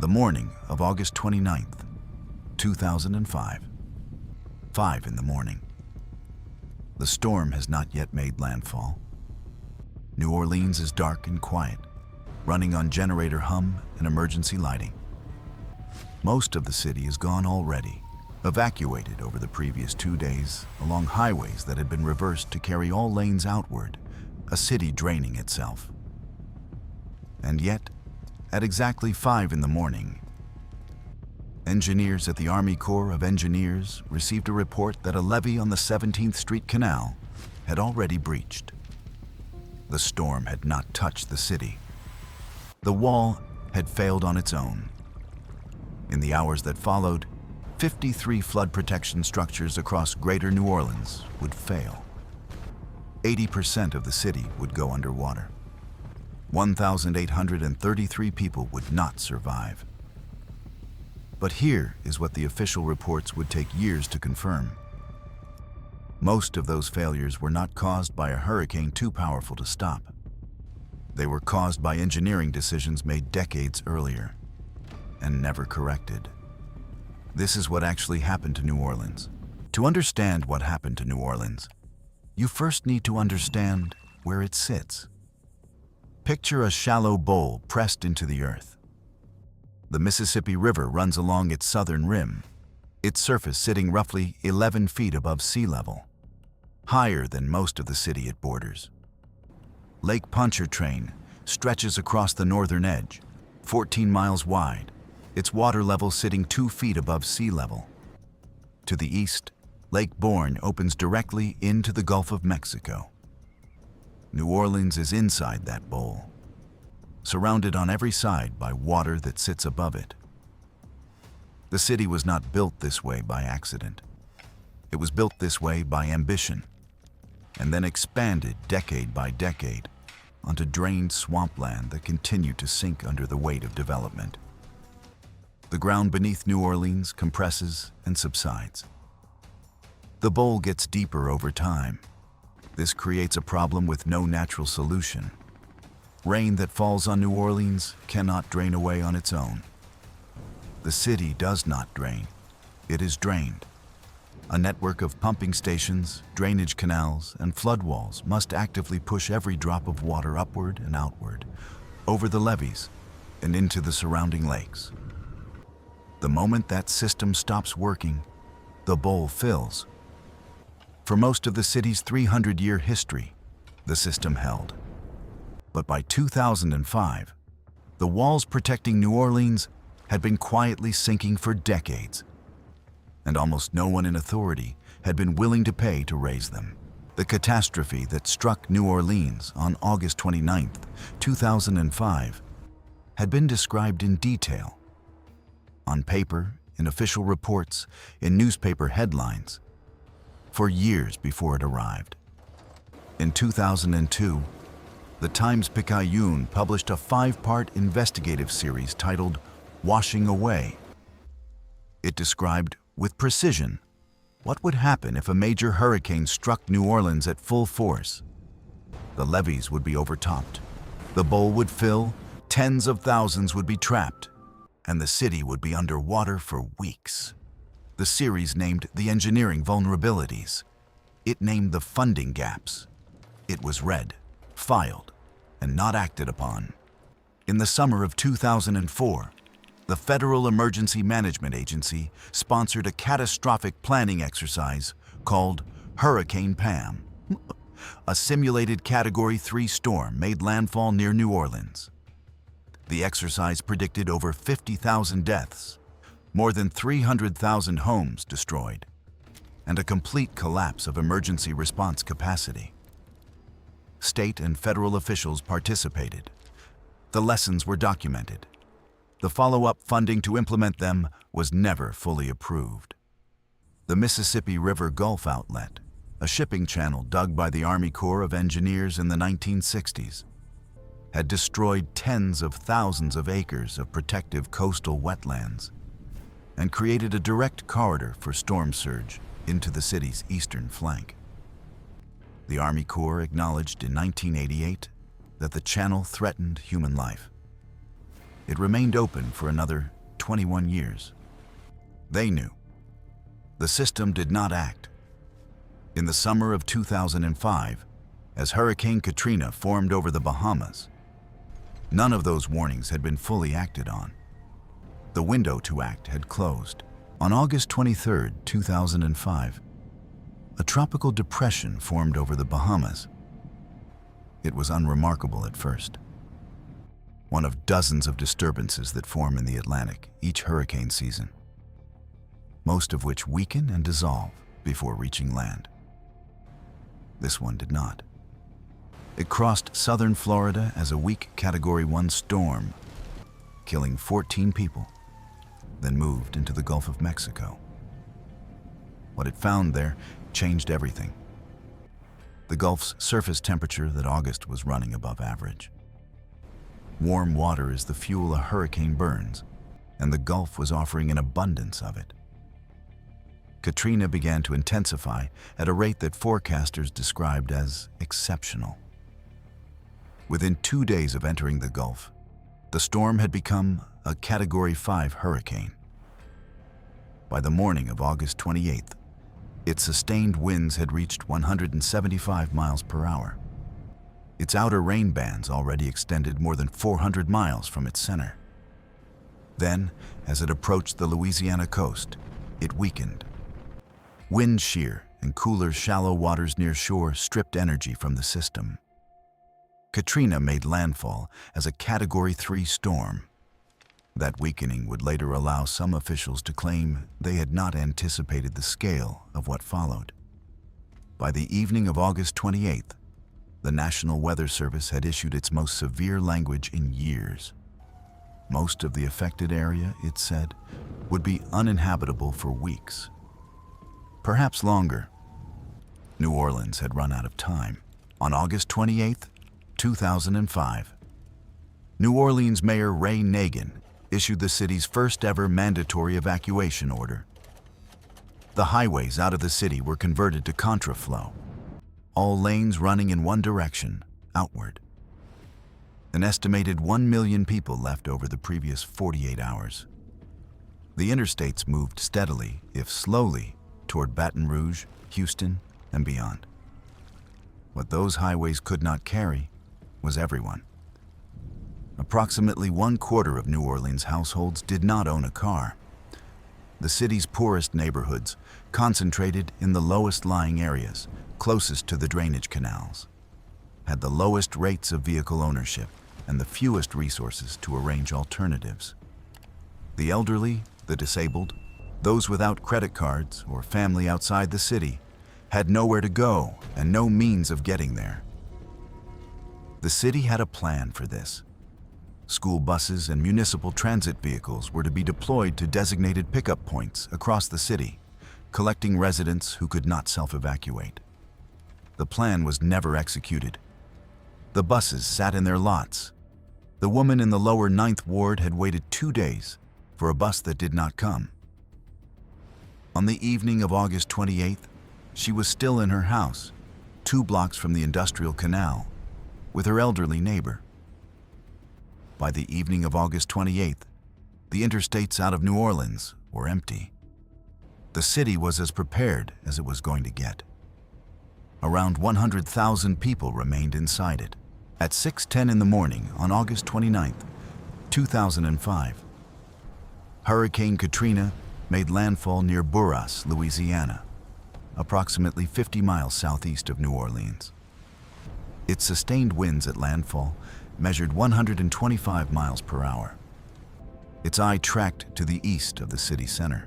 The morning of August 29th, 2005. 5 in the morning. The storm has not yet made landfall. New Orleans is dark and quiet, running on generator hum and emergency lighting. Most of the city is gone already, evacuated over the previous 2 days along highways that had been reversed to carry all lanes outward, a city draining itself. And yet, at exactly 5 in the morning, engineers at the Army Corps of Engineers received a report that a levee on the 17th Street Canal had already breached. The storm had not touched the city. The wall had failed on its own. In the hours that followed, 53 flood protection structures across greater New Orleans would fail. 80% of the city would go underwater. 1,833 people would not survive. But here is what the official reports would take years to confirm. Most of those failures were not caused by a hurricane too powerful to stop. They were caused by engineering decisions made decades earlier and never corrected. This is what actually happened to New Orleans. To understand what happened to New Orleans, you first need to understand where it sits. Picture a shallow bowl pressed into the earth. The Mississippi River runs along its southern rim, its surface sitting roughly 11 feet above sea level, higher than most of the city it borders. Lake Pontchartrain stretches across the northern edge, 14 miles wide, its water level sitting 2 feet above sea level. To the east, Lake Borgne opens directly into the Gulf of Mexico. New Orleans is inside that bowl, surrounded on every side by water that sits above it. The city was not built this way by accident. It was built this way by ambition, and then expanded decade by decade onto drained swampland that continued to sink under the weight of development. The ground beneath New Orleans compresses and subsides. The bowl gets deeper over time. This creates a problem with no natural solution. Rain that falls on New Orleans cannot drain away on its own. The city does not drain. It is drained. A network of pumping stations, drainage canals, and flood walls must actively push every drop of water upward and outward, over the levees and into the surrounding lakes. The moment that system stops working, the bowl fills. For most of the city's 300-year history, the system held. But by 2005, the walls protecting New Orleans had been quietly sinking for decades, and almost no one in authority had been willing to pay to raise them. The catastrophe that struck New Orleans on August 29, 2005, had been described in detail. On paper, in official reports, in newspaper headlines, for years before it arrived. In 2002, the Times-Picayune published a 5-part investigative series titled Washing Away. It described with precision what would happen if a major hurricane struck New Orleans at full force. The levees would be overtopped, the bowl would fill, tens of thousands would be trapped, and the city would be underwater for weeks. The series named the engineering vulnerabilities. It named the funding gaps. It was read, filed, and not acted upon. In the summer of 2004, the Federal Emergency Management Agency sponsored a catastrophic planning exercise called Hurricane Pam. A simulated Category 3 storm made landfall near New Orleans. The exercise predicted over 50,000 deaths, more than 300,000 homes destroyed, and a complete collapse of emergency response capacity. State and federal officials participated. The lessons were documented. The follow-up funding to implement them was never fully approved. The Mississippi River Gulf Outlet, a shipping channel dug by the Army Corps of Engineers in the 1960s, had destroyed tens of thousands of acres of protective coastal wetlands and created a direct corridor for storm surge into the city's eastern flank. The Army Corps acknowledged in 1988 that the channel threatened human life. it remained open for another 21 years. They knew. The system did not act. In the summer of 2005, as Hurricane Katrina formed over the Bahamas, none of those warnings had been fully acted on. The window to act had closed. On August 23, 2005, a tropical depression formed over the Bahamas. It was unremarkable at first. One of dozens of disturbances that form in the Atlantic each hurricane season, most of which weaken and dissolve before reaching land. This one did not. It crossed southern Florida as a weak Category 1 storm, killing 14 people, then moved into the Gulf of Mexico. What it found there changed everything. The Gulf's surface temperature that August was running above average. Warm water is the fuel a hurricane burns, and the Gulf was offering an abundance of it. Katrina began to intensify at a rate that forecasters described as exceptional. Within 2 days of entering the Gulf, the storm had become a Category 5 hurricane. By the morning of August 28th, its sustained winds had reached 175 miles per hour. Its outer rain bands already extended more than 400 miles from its center. Then, as it approached the Louisiana coast, it weakened. Wind shear and cooler, shallow waters near shore stripped energy from the system. Katrina made landfall as a Category 3 storm. That weakening would later allow some officials to claim they had not anticipated the scale of what followed. By the evening of August 28th, the National Weather Service had issued its most severe language in years. Most of the affected area, it said, would be uninhabitable for weeks, perhaps longer. New Orleans had run out of time. On August 28th, 2005, New Orleans Mayor Ray Nagin issued the city's first ever mandatory evacuation order. The highways out of the city were converted to contraflow, all lanes running in one direction, outward. An estimated 1 million people left over the previous 48 hours. The interstates moved steadily, if slowly, toward Baton Rouge, Houston, and beyond. What those highways could not carry was everyone. Approximately 1/4 of New Orleans households did not own a car. The city's poorest neighborhoods concentrated in the lowest lying areas, closest to the drainage canals, had the lowest rates of vehicle ownership and the fewest resources to arrange alternatives. The elderly, the disabled, those without credit cards or family outside the city had nowhere to go and no means of getting there. The city had a plan for this. School buses and municipal transit vehicles were to be deployed to designated pickup points across the city, collecting residents who could not self-evacuate. The plan was never executed. The buses sat in their lots. The woman in the lower 9th Ward had waited 2 days for a bus that did not come. On the evening of August 28th, she was still in her house, 2 blocks from the Industrial Canal, with her elderly neighbor. By the evening of August 28th, the interstates out of New Orleans were empty. The city was as prepared as it was going to get. Around 100,000 people remained inside it. At 6:10 in the morning on August 29th, 2005, Hurricane Katrina made landfall near Burras, Louisiana, approximately 50 miles southeast of New Orleans. Its sustained winds at landfall measured 125 miles per hour. Its eye tracked to the east of the city center.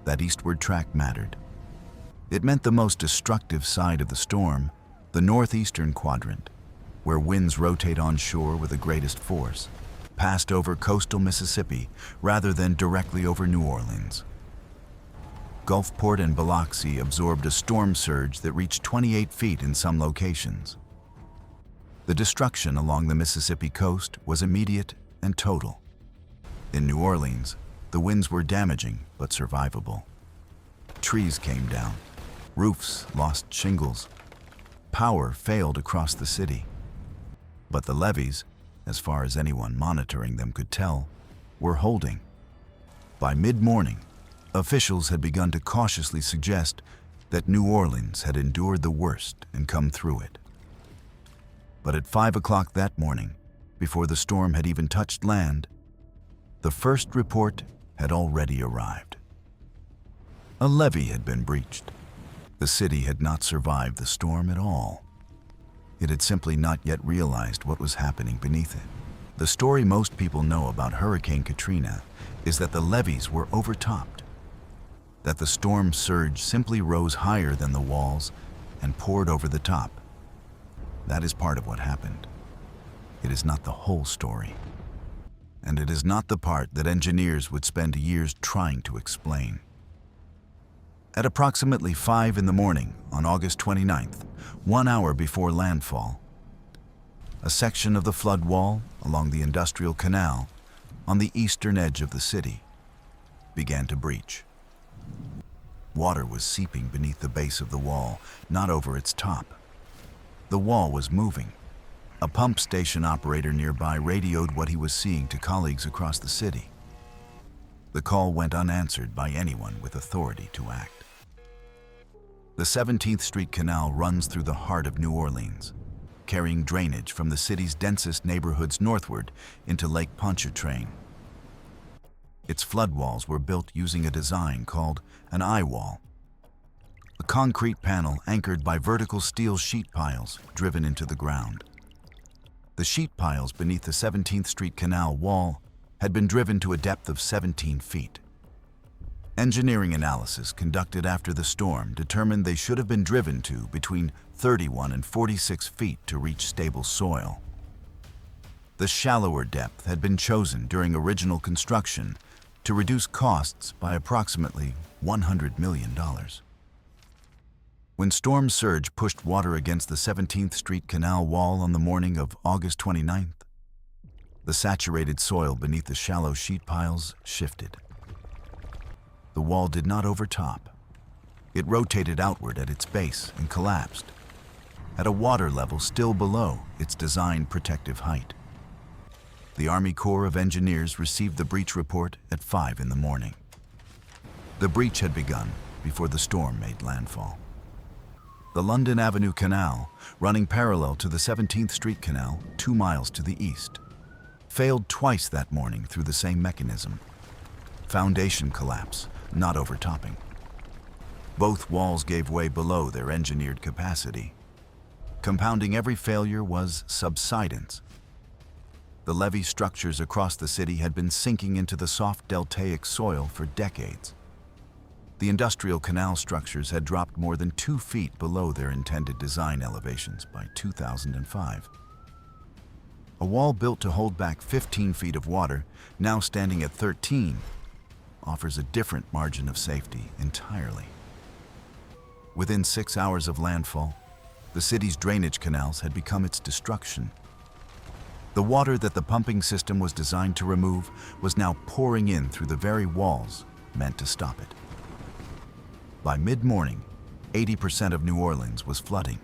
That eastward track mattered. It meant the most destructive side of the storm, the northeastern quadrant, where winds rotate onshore with the greatest force, passed over coastal Mississippi rather than directly over New Orleans. Gulfport and Biloxi absorbed a storm surge that reached 28 feet in some locations. The destruction along the Mississippi coast was immediate and total. In New Orleans, the winds were damaging but survivable. Trees came down, roofs lost shingles, power failed across the city. But the levees, as far as anyone monitoring them could tell, were holding. By mid-morning, officials had begun to cautiously suggest that New Orleans had endured the worst and come through it. But at 5 o'clock that morning, before the storm had even touched land, the first report had already arrived. A levee had been breached. The city had not survived the storm at all. It had simply not yet realized what was happening beneath it. The story most people know about Hurricane Katrina is that the levees were overtopped, that the storm surge simply rose higher than the walls and poured over the top. That is part of what happened. It is not the whole story. And it is not the part that engineers would spend years trying to explain. At approximately 5 in the morning on August 29th, 1 hour before landfall, a section of the flood wall along the Industrial Canal on the eastern edge of the city began to breach. Water was seeping beneath the base of the wall, not over its top. The wall was moving. A pump station operator nearby radioed what he was seeing to colleagues across the city. The call went unanswered by anyone with authority to act. The 17th Street Canal runs through the heart of New Orleans, carrying drainage from the city's densest neighborhoods northward into Lake Pontchartrain. Its flood walls were built using a design called an eye wall, a concrete panel anchored by vertical steel sheet piles driven into the ground. The sheet piles beneath the 17th Street Canal wall had been driven to a depth of 17 feet. Engineering analysis conducted after the storm determined they should have been driven to between 31 and 46 feet to reach stable soil. The shallower depth had been chosen during original construction to reduce costs by approximately $100 million. When storm surge pushed water against the 17th Street Canal wall on the morning of August 29th, the saturated soil beneath the shallow sheet piles shifted. The wall did not overtop. It rotated outward at its base and collapsed, at a water level still below its designed protective height. The Army Corps of Engineers received the breach report at 5 in the morning. The breach had begun before the storm made landfall. The London Avenue Canal, running parallel to the 17th Street Canal 2 miles to the east, failed twice that morning through the same mechanism. Foundation collapse, not overtopping. Both walls gave way below their engineered capacity. Compounding every failure was subsidence. The levee structures across the city had been sinking into the soft deltaic soil for decades. The industrial canal structures had dropped more than 2 feet below their intended design elevations by 2005. A wall built to hold back 15 feet of water, now standing at 13, offers a different margin of safety entirely. Within 6 hours of landfall, the city's drainage canals had become its destruction. The water that the pumping system was designed to remove was now pouring in through the very walls meant to stop it. By mid-morning, 80% of New Orleans was flooding,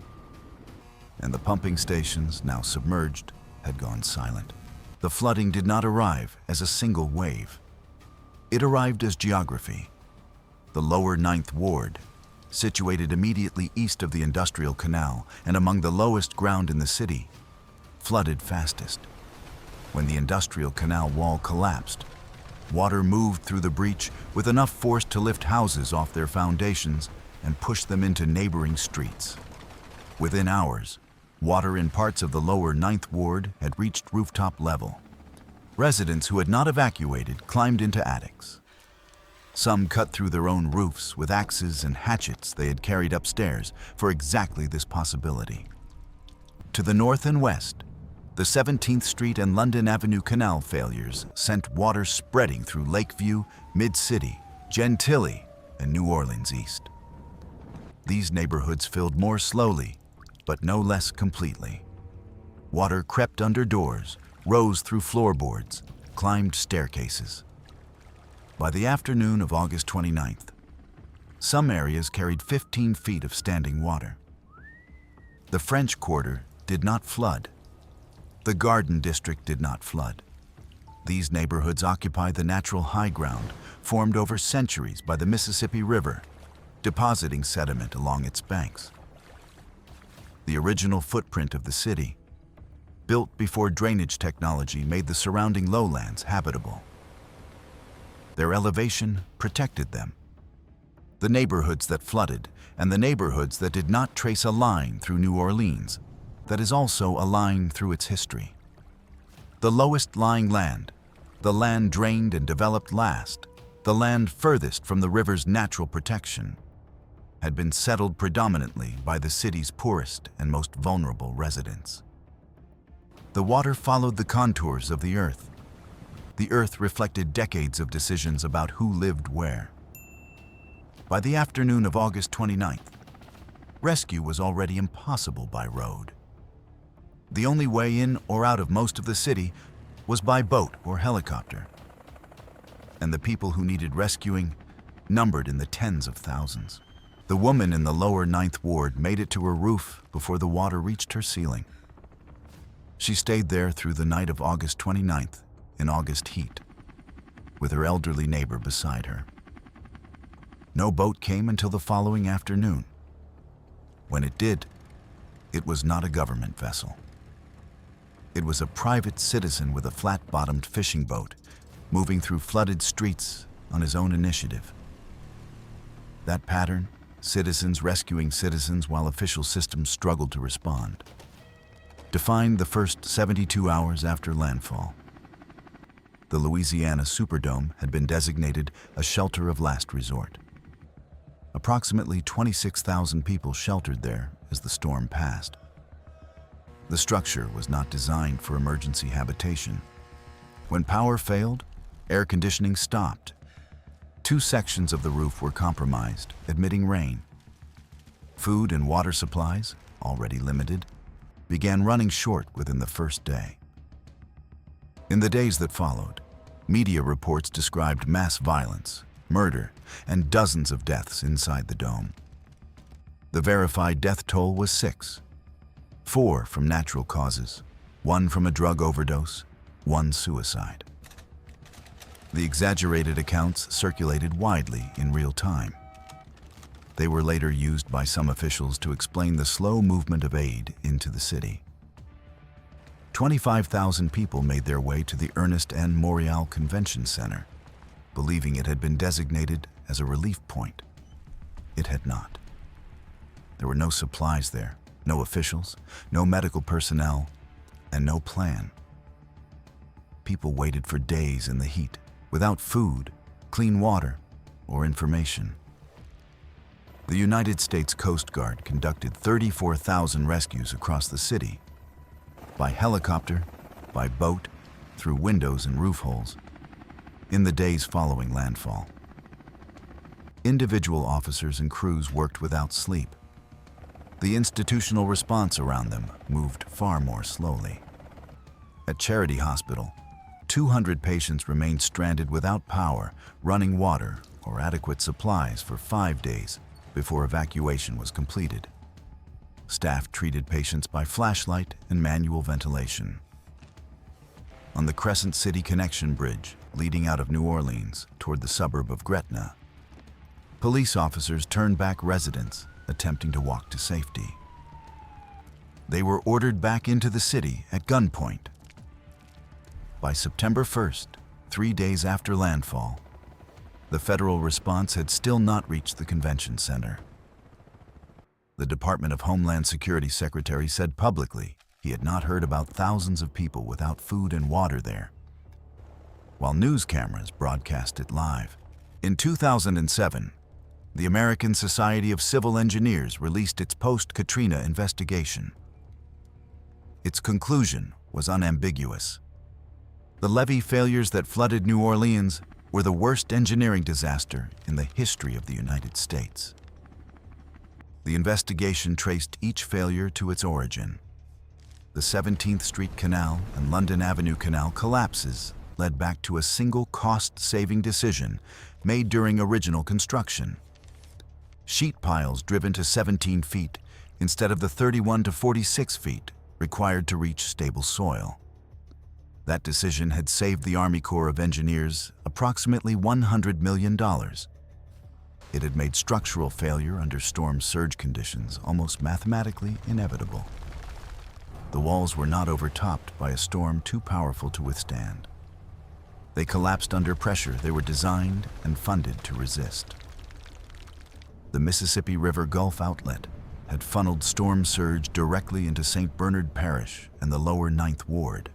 and the pumping stations, now submerged, had gone silent. The flooding did not arrive as a single wave. It arrived as geography. The lower 9th Ward, situated immediately east of the Industrial Canal and among the lowest ground in the city, flooded fastest. When the Industrial Canal wall collapsed, water moved through the breach with enough force to lift houses off their foundations and push them into neighboring streets. Within hours, water in parts of the lower 9th Ward had reached rooftop level. Residents who had not evacuated climbed into attics. Some cut through their own roofs with axes and hatchets they had carried upstairs for exactly this possibility. To the north and west, the 17th Street and London Avenue Canal failures sent water spreading through Lakeview, Mid-City, Gentilly, and New Orleans East. These neighborhoods filled more slowly, but no less completely. Water crept under doors, rose through floorboards, climbed staircases. By the afternoon of August 29th, some areas carried 15 feet of standing water. The French Quarter did not flood. The Garden District did not flood. These neighborhoods occupy the natural high ground formed over centuries by the Mississippi River, depositing sediment along its banks. The original footprint of the city, built before drainage technology made the surrounding lowlands habitable. Their elevation protected them. The neighborhoods that flooded and the neighborhoods that did not trace a line through New Orleans that is also a line through its history. The lowest lying land, the land drained and developed last, the land furthest from the river's natural protection, had been settled predominantly by the city's poorest and most vulnerable residents. The water followed the contours of the earth. The earth reflected decades of decisions about who lived where. By the afternoon of August 29th, rescue was already impossible by road. The only way in or out of most of the city was by boat or helicopter, and the people who needed rescuing numbered in the tens of thousands. The woman in the lower 9th Ward made it to her roof before the water reached her ceiling. She stayed there through the night of August 29th in August heat, with her elderly neighbor beside her. No boat came until the following afternoon. When it did, it was not a government vessel. It was a private citizen with a flat-bottomed fishing boat moving through flooded streets on his own initiative. That pattern, citizens rescuing citizens while official systems struggled to respond, defined the first 72 hours after landfall. The Louisiana Superdome had been designated a shelter of last resort. Approximately 26,000 people sheltered there as the storm passed. The structure was not designed for emergency habitation. When power failed, air conditioning stopped. 2 sections of the roof were compromised, admitting rain. Food and water supplies, already limited, began running short within the first day. In the days that followed, media reports described mass violence, murder, and dozens of deaths inside the dome. The verified death toll was 6. 4 from natural causes, 1 from a drug overdose, 1 suicide. The exaggerated accounts circulated widely in real time. They were later used by some officials to explain the slow movement of aid into the city. 25,000 people made their way to the Ernest N. Morial Convention Center, believing it had been designated as a relief point. It had not. There were no supplies there, no officials, no medical personnel, and no plan. People waited for days in the heat, without food, clean water, or information. The United States Coast Guard conducted 34,000 rescues across the city, by helicopter, by boat, through windows and roof holes, in the days following landfall. Individual officers and crews worked without sleep. The institutional response around them moved far more slowly. At Charity Hospital, 200 patients remained stranded without power, running water, or adequate supplies for 5 days before evacuation was completed. Staff treated patients by flashlight and manual ventilation. On the Crescent City Connection Bridge, leading out of New Orleans toward the suburb of Gretna, police officers turned back residents attempting to walk to safety. They were ordered back into the city at gunpoint. By September 1st, 3 days after landfall, the federal response had still not reached the convention center. The Department of Homeland Security Secretary said publicly he had not heard about thousands of people without food and water there, while news cameras broadcast it live. In 2007, the American Society of Civil Engineers released its post-Katrina investigation. Its conclusion was unambiguous. The levee failures that flooded New Orleans were the worst engineering disaster in the history of the United States. The investigation traced each failure to its origin. The 17th Street Canal and London Avenue Canal collapses led back to a single cost-saving decision made during original construction. Sheet piles driven to 17 feet instead of the 31 to 46 feet required to reach stable soil. That decision had saved the Army Corps of Engineers approximately $100 million. It had made structural failure under storm surge conditions almost mathematically inevitable. The walls were not overtopped by a storm too powerful to withstand. They collapsed under pressure they were designed and funded to resist. The Mississippi River Gulf outlet had funneled storm surge directly into St. Bernard Parish and the lower Ninth Ward,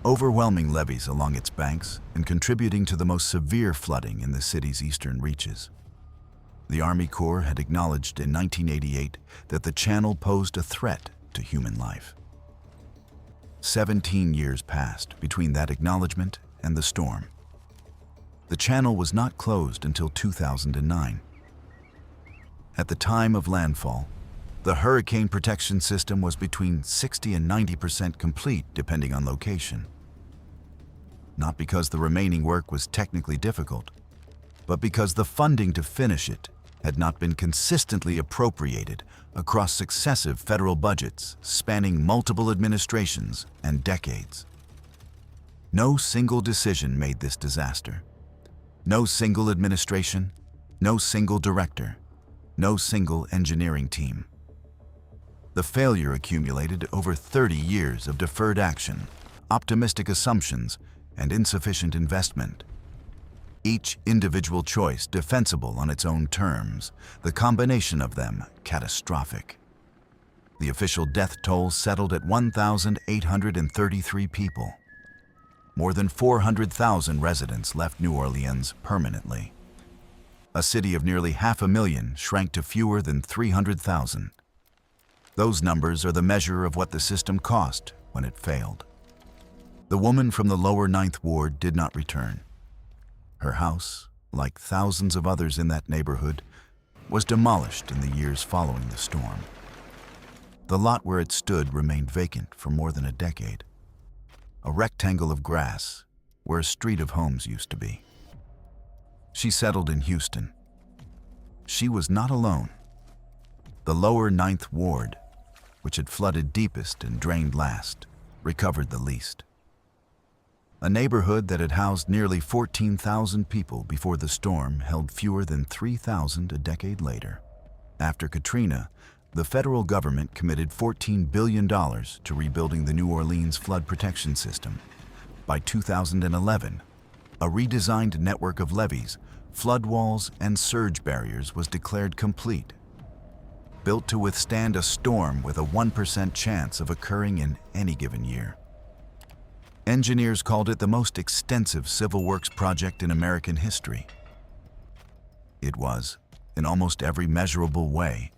overwhelming levees along its banks and contributing to the most severe flooding in the city's eastern reaches. The Army Corps had acknowledged in 1988 that the channel posed a threat to human life. 17 years passed between that acknowledgement and the storm. The channel was not closed until 2009. At the time of landfall, the hurricane protection system was between 60 and 90% complete, depending on location. Not because the remaining work was technically difficult, but because the funding to finish it had not been consistently appropriated across successive federal budgets spanning multiple administrations and decades. No single decision made this disaster. No single administration, no single director, no single engineering team. The failure accumulated over 30 years of deferred action, optimistic assumptions, and insufficient investment. Each individual choice defensible on its own terms, the combination of them catastrophic. The official death toll settled at 1,833 people. More than 400,000 residents left New Orleans permanently. A city of nearly 500,000 shrank to fewer than 300,000. Those numbers are the measure of what the system cost when it failed. The woman from the lower Ninth Ward did not return. Her house, like thousands of others in that neighborhood, was demolished in the years following the storm. The lot where it stood remained vacant for more than a decade. A rectangle of grass where a street of homes used to be. She settled in Houston. She was not alone. The lower Ninth Ward, which had flooded deepest and drained last, recovered the least. A neighborhood that had housed nearly 14,000 people before the storm held fewer than 3,000 a decade later. After Katrina, the federal government committed $14 billion to rebuilding the New Orleans flood protection system. By 2011, a redesigned network of levees, flood walls, and surge barriers was declared complete. Built to withstand a storm with a 1% chance of occurring in any given year. Engineers called it the most extensive civil works project in American history. It was, in almost every measurable way,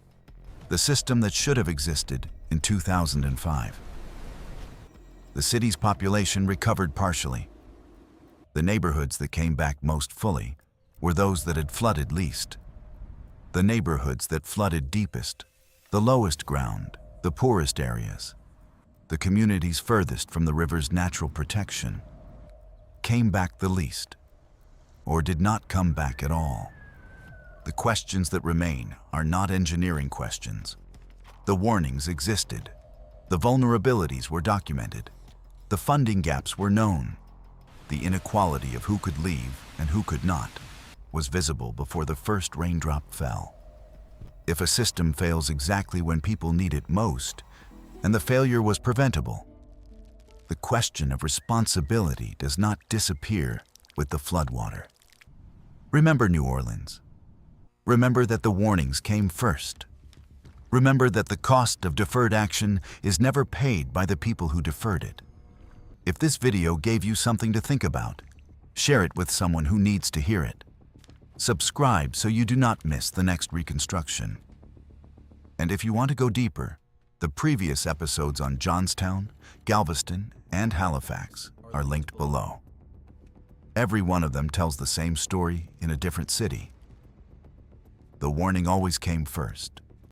the system that should have existed in 2005. The city's population recovered partially. The neighborhoods that came back most fully were those that had flooded least. The neighborhoods that flooded deepest, the lowest ground, the poorest areas, the communities furthest from the river's natural protection, came back the least, or did not come back at all. The questions that remain are not engineering questions. The warnings existed. The vulnerabilities were documented. The funding gaps were known. The inequality of who could leave and who could not was visible before the first raindrop fell. If a system fails exactly when people need it most, and the failure was preventable, the question of responsibility does not disappear with the floodwater. Remember New Orleans. Remember that the warnings came first. Remember that the cost of deferred action is never paid by the people who deferred it. If this video gave you something to think about, share it with someone who needs to hear it. Subscribe so you do not miss the next Reconstruction. And if you want to go deeper, the previous episodes on Johnstown, Galveston, and Halifax are linked below. Every one of them tells the same story in a different city. The warning always came first.